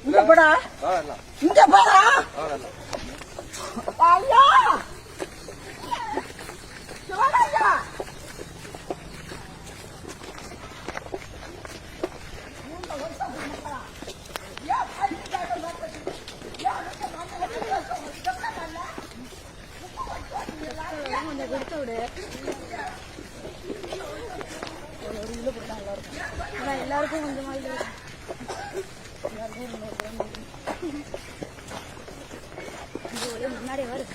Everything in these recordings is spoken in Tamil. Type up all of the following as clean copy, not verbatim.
இங்க போடா இங்க போடா ஐயா சோடாயா எல்லாருக்கும் கொஞ்சமா முன்னாடி வருது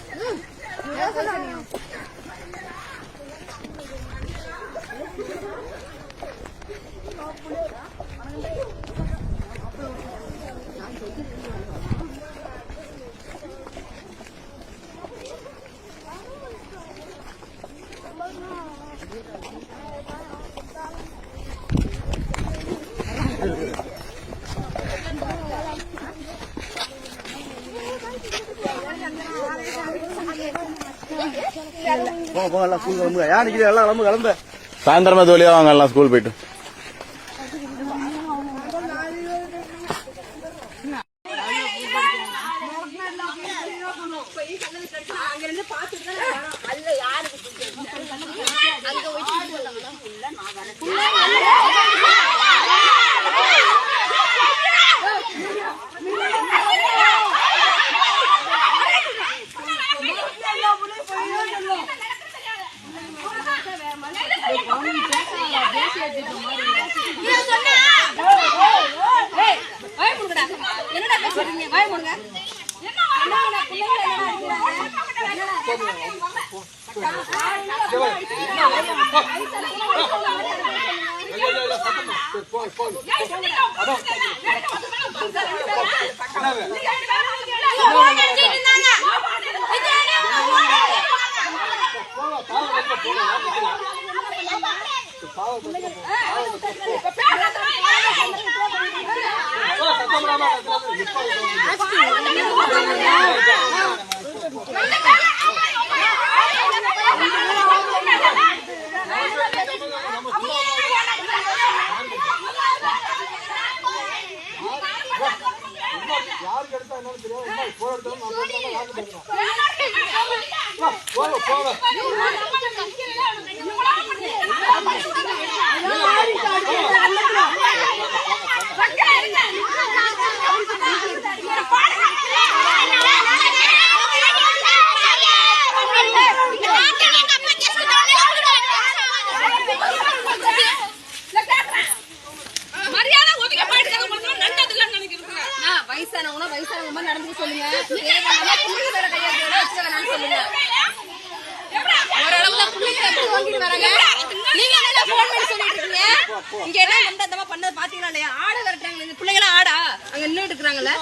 சாயந்தரமா தோழியா வாங்க எல்லாம் ஸ்கூல் போயிட்டு. வயசானவங்க நடந்து சொல்லுங்க. ஓரளவுல பிள்ளைங்க எப்படி வாங்கிட்டு வராங்க. நீங்க என்ன போன் பண்ணி சொல்லிட்டு இருக்கீங்க? இங்க என்ன அந்த பண்ணது பாத்தீங்களா இல்லையா? ஆட வரட்டாங்க இந்த பிள்ளைங்க எல்லாம் ஆடா அங்க நின்னுட்டு இருக்காங்கல்ல.